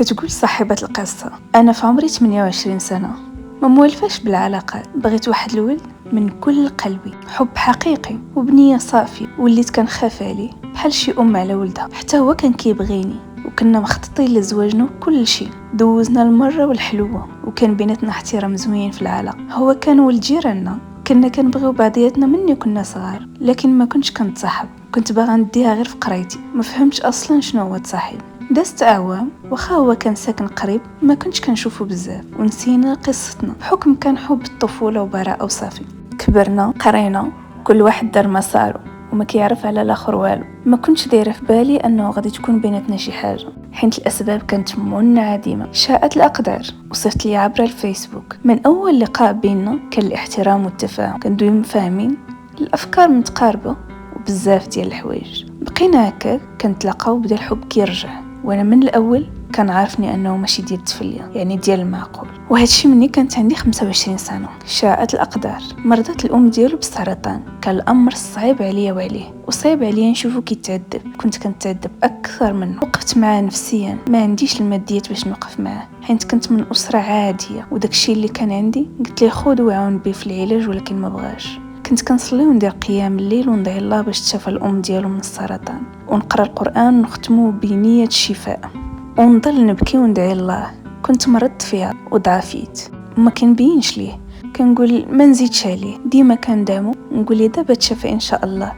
كتقول صاحبة القصة: أنا في عمري 28 سنة، ما موالفاش بالعلاقات، بغيت واحد الولد من كل قلبي، حب حقيقي وبنية صافية، وليت كنخاف عليه بحال شي أم على ولدها. حتى هو كان كيبغيني وكنا مخططين لزواجنا كل شيء. دوزنا المرة والحلوة وكان بيناتنا احترام زوين في العلاقة. هو كان ولد جيراننا، كنا كنبغيو بعضياتنا مني كنا صغار، لكن ما كنتش كنتصاحب، كنت باغا نديها غير في قرايتي. ما فهمتش اصلا شنو هو التصاحب. دازت اعوام واخا هو كان ساكن قريب ما كنتش كنشوفه بزاف، ونسينا قصتنا بحكم كان حب الطفوله وبراءه وصافي. كبرنا قرينا، كل واحد دار مساره وما كيعرف على الاخر والو. ما كنتش دايره في بالي انه غادي تكون بيناتنا شي حاجه، حيت الاسباب كانت منعدمه. شاءت الاقدار وصفت لي عبر الفيسبوك. من اول لقاء بيننا كان الاحترام والتفاهم، كندويو مفاهمين، الافكار متقاربه وبزاف ديال الحوايج. بقينا هكا كنتلاقاو وبدا الحب كيرجع، وانا من الاول كان عارفني انه ماشي ديال التفليه، يعني ديال المعقول. وهادشي مني كانت عندي 25 سنه. شاءت الاقدار، مرضت الام ديالو بالسرطان. كان الامر صعيب عليا وعليه، وصعيب عليا نشوفو كيتعذب. كنت كنتعذب اكثر منه. وقفت معاه نفسيا، ما عنديش الماديات باش نوقف معاه، حيت كنت من اسره عاديه، وداكشي اللي كان عندي قلت ليه خذ وعاون بيه في العلاج، ولكن ما بغاش. كنت كنصلي وندير قيام الليل وندعي الله باش تشافى الام ديالو من السرطان، ونقرا القران ونختمو بنيه الشفاء، ونضل نبكي وندعي الله. كنت مرضت فيها وضعفيت وما كنبينش ليه، كنقول ما نزيدش عليه، ديما كندعمو نقول ليه دابا تشافى ان شاء الله.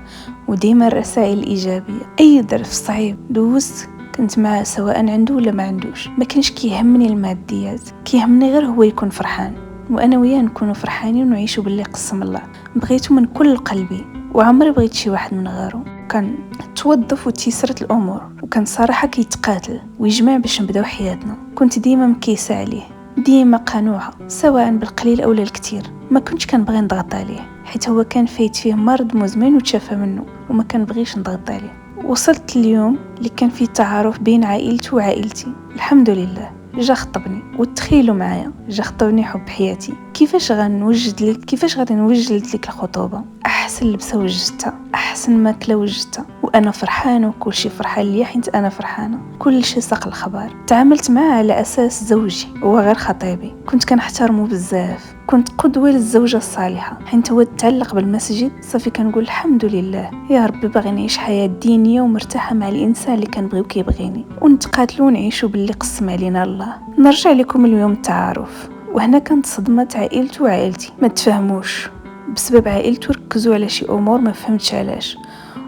وديما الرسائل الايجابيه. اي ظرف صعيب دوزت كنت معاه، سواء عنده ولا ما عندوش. ما كانش كيهمني الماديات، كيهمني غير هو يكون فرحان، وانا وياه نكونوا فرحانين ونعيشوا باللي قسم الله. بغيته من كل قلبي، وعمري بغيت شي واحد من غيره. كان توظف وتيسرت الامور، وكان صراحه كيتقاتل ويجمع باش نبداو حياتنا. كنت ديما مكيسه عليه، ديما قنوعه سواء بالقليل او الكثير. ما كنتش كنبغي نضغط عليه، حيت هو كان فايت فيه مرض مزمن وتشافى منه، وما كنبغيش نضغط عليه. وصلت اليوم اللي كان فيه تعارف بين عائلته وعائلتي. الحمد لله جا خطبني، وتخيلوا معايا جا خطبني حب حياتي. كيفاش غادي نوجد لك الخطوبه؟ احسن لبسه وجدتها، احسن ماكله وجدتها، وانا فرحانه وكل شيء فرحان ليا حيت انا فرحانه. كل شيء ساق الخبر. تعاملت معاه على اساس زوجي، هو غير خطيبي. كنت كنحترمه بزاف، كنت قدوه للزوجه الصالحه، حيت هو تعلق بالمسجد. صافي كنقول الحمد لله يا ربي، باغي نعيش حياه دينيه ومرتاحه مع الانسان اللي كنبغي وكيبغيني، ونتقاتلوا ونعيشوا باللي قسم علينا الله. نرجع لكم اليوم التعارف، وهنا كانت صدمه عائلته وعائلتي. ما تفهموش بسبب عائلته ركزوا على شي امور ما فهمتش علاش،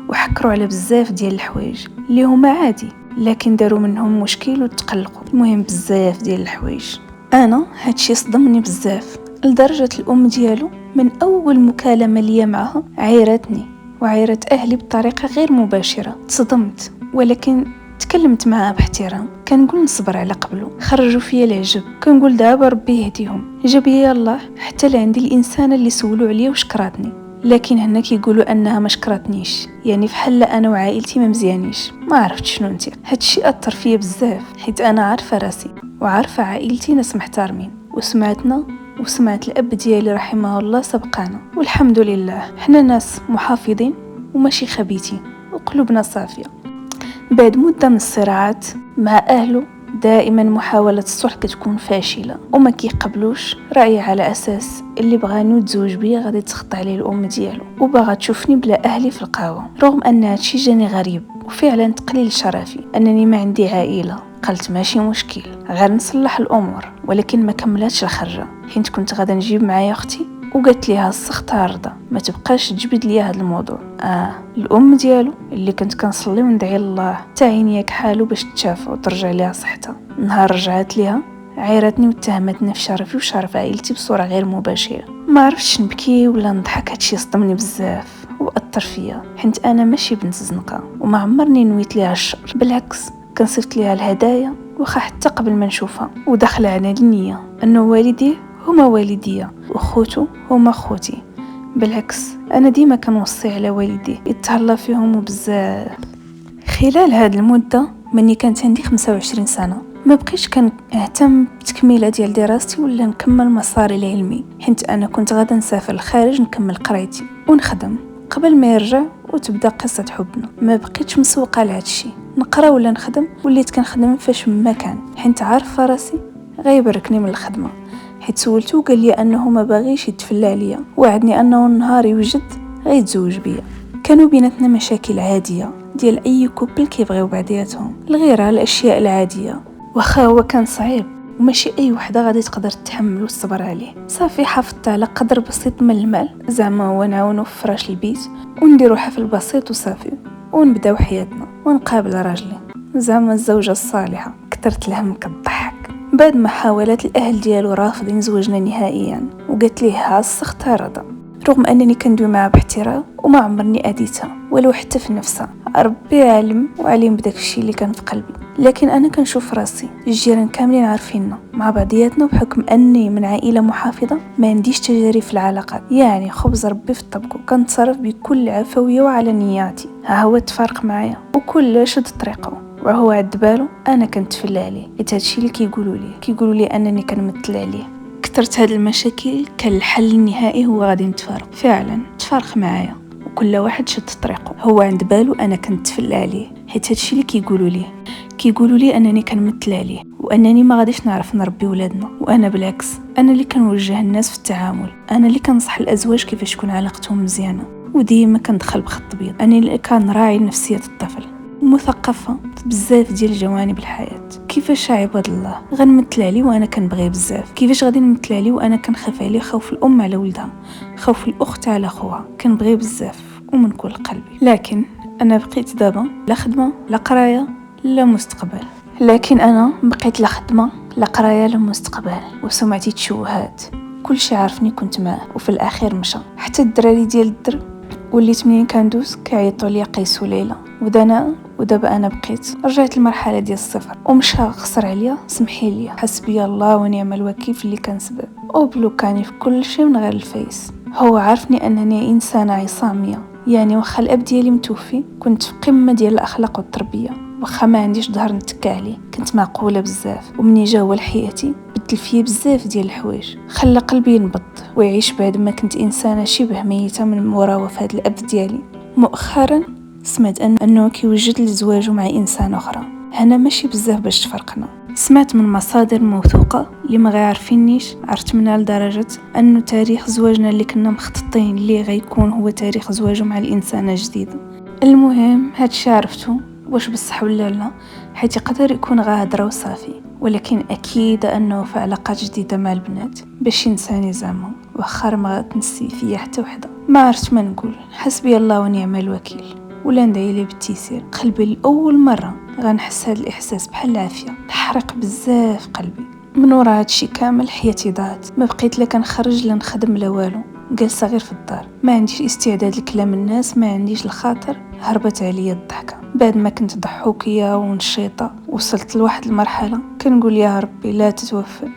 وحكروا على بزاف ديال الحوايج اللي هما عادي، لكن داروا منهم مشكل وتقلقوا. المهم بزاف ديال الحوايج. انا هادشي صدمني بزاف، لدرجه الام ديالو من اول مكالمه ليا معها عيرتني وعيرت اهلي بطريقه غير مباشره. تصدمت، ولكن تكلمت معها باحترام. كنقول نصبر على قبله، خرجوا فيا العجب. كنقول دابا ربي يهديهم. جاب لي الله حتى لعندي الانسانه اللي سولوا عليا وشكراتني، لكن هنا كيقولوا انها ما شكرتنيش، يعني فحال انا وعائلتي ما مزيانيش. ما عرفت شنو نتي. هادشي اثر فيا بزاف، حيت انا عارفه راسي وعارفه عائلتي ناس محترمين، وسمعتنا وسمعت الاب ديالي رحمه الله سبقانا، والحمد لله حنا ناس محافظين وماشي خبيثين وقلوبنا صافيه. بعد مده من الصراعات مع اهله، دائما محاولة الصلح كتكون فاشلة وما كيقبلوش رأيي، على أساس اللي بغانو يتزوج بيا غادي تخطى عليه الأم ديالو، وباغا تشوفني بلا أهلي في القهوة. رغم أن هادشي جاني غريب وفعلا تقليل شرفي أنني ما عندي عائلة. قلت ماشي مشكل، غير نصلح الأمور. ولكن ما كملاتش الخرجة، حيت كنت غادا نجيب معايا أختي، وقالت ليها السخطة رضا ما تبقاش تجبد ليا هذا الموضوع. الام ديالو اللي كنت كنصلي وندعي الله تعينيك حاله باش تشافى وترجع ليها صحتها. نهار رجعت ليها عيرتني واتهمتني في شرفي وشرف عائلتي بصوره غير مباشره. ما عرفتش نبكي ولا نضحك. هادشي صدمني بزاف واثر فيا، حيت انا ماشي بنت زنقه وما عمرني نويت ليها الشر. بالعكس كنصيفط ليها الهدايا واخا حتى قبل ما نشوفها، وداخله على النيه انه والدي هما والديا وخوتو هما خوتي. بالعكس انا ديما كنوصي على والدي يتهلا فيهم بزاف. خلال هذه المده مني كانت عندي 25 سنه ما بقيتش كنهتم بتكميله ديال دراستي ولا نكمل مساري العلمي، حيت انا كنت غادا نسافر للخارج نكمل قرايتي ونخدم قبل ما يرجع وتبدا قصه حبنا. ما بقيتش مسوقه لهادشي، نقرا ولا نخدم، وليت كنخدم فاش ما كان، حيت عارف راسي غيبركني من الخدمه. حيت سولتو قال لي انه ما باغيش يتفلى عليا، وعدني انه النهار يوجد غيتزوج بيا. كانوا بيناتنا مشاكل عاديه ديال اي كوبل كيبغيو بعضياتهم، الغيره، الاشياء العاديه. واخا هو كان صعيب وماشي اي وحده غادي تقدر تتحمل والصبر عليه. صافي حافظت على قدر بسيط من المال، زعما هو نعاونو في فراش البيت ونديرو حفل بسيط وصافي، ونبداو حياتنا ونقابل راجلي، زعما الزوجه الصالحه. كثرت الهم كضحك. بعد ما حاولت الاهل ديالو رافضين زواجنا نهائيا، وقالت ليه هاس اختارض، رغم انني كندوي معها باحترام وما عمرني اذيتها ولو حتى في نفسها. ربي عالم وعليم بداك الشيء اللي كان في قلبي. لكن انا كنشوف راسي الجيران كاملين عارفيننا مع بعضياتنا، بحكم اني من عائله محافظه ما عنديش تجارب في العلاقات، يعني خبز ربي في الطبق، وكنتصرف بكل عفويه وعلى نياتي. ها هو تفارق معايا وكل شد طريقه، وهو عد بالو انا كنتفلى عليه، حيت هادشي اللي كيقولوا لي انني كنمثل عليه. كثرت هاد المشاكل، كان الحل النهائي هو غادي نتفارق. فعلا تفارق معايا وكل واحد شد طريقه. هو عند بالو انا كنتفلى عليه، حيت هادشي اللي كيقولوا لي انني كنمثل عليه، وانني ما غاديش نعرف نربي ولادنا. وانا بالعكس، انا اللي كنوجه الناس في التعامل، انا اللي كنصح الازواج كيفاش تكون علاقتهم مزيانه، وديما كندخل بخط ابيض. انا اللي كنراعي نفسيه الطفل، مثقفه بزاف ديال جوانب الحياه. كيفاش عباد الله غنمثل عليه وانا كنبغيه بزاف؟ كيفاش غادي نمثل عليه وانا كنخاف عليه خوف الام على ولدها، خوف الاخت على خوها؟ كنبغيه بزاف ومن كل قلبي. لكن انا بقيت دابا لا خدمه لا قرايه لا مستقبل. لكن انا بقيت لا خدمه لا قرايه لا مستقبل، وسمعتي تشوهات. كل شي عارفني كنت معاه، وفي الاخير مشى. حتى الدراري ديال الدر وليت منين كندوز كيعيطوا لي قيس وليلى ودابا انا بقيت رجعت المرحله ديال الصفر، ومشى خسر عليا. سمحي لي، حسبي الله ونعم الوكيل في اللي كان سبب، وبلوكاني في كل شيء من غير الفيس. هو عارفني انني انسانه عصاميه، يعني واخا الاب ديالي متوفي كنت في قمه ديال الاخلاق والتربيه، واخا ما عنديش ظهر نتكى عليه كنت معقوله بزاف. ومني جا هو لحياتي بدل فيا بزاف ديال الحوايج، خلى قلبي ينبض ويعيش بعد ما كنت انسانه شبه ميته من مورا وفاه الاب ديالي. مؤخرا سمعت انه كيوجد الزواج مع انسان اخرى، هنا ماشي بزاف باش تفرقنا. سمعت من مصادر موثوقه اللي ما غيعرفينيش، عرفت منها لدرجه انه تاريخ زواجنا اللي كنا مخططين ليه غيكون هو تاريخ زواجه مع الانسانه الجديده. المهم هادشي عرفتو، واش بصح ولا لا، حيت يقدر يكون غادره وصافي، ولكن اكيد انه في علاقات جديده مع البنات باش ينساني زعما، واخا ما تنسي فيا حتى وحده. ما عرفت ما نقول، حسبي الله ونعم الوكيل، ولا ندعي ليه بالتيسير. قلبي لاول مره غنحس هذا الاحساس بحال العافيه، تحرق بزاف قلبي. من ورا هادشي كامل حياتي ضاعت، ما بقيت لا كنخرج لا نخدم لا والو، جالسه غير في الدار، ما عنديش استعداد لكلام الناس، ما عنديش الخاطر. هربت عليا الضحكه بعد ما كنت ضحوكيه ونشيطه. وصلت لواحد المرحله كنقول يا ربي لا تتوفى،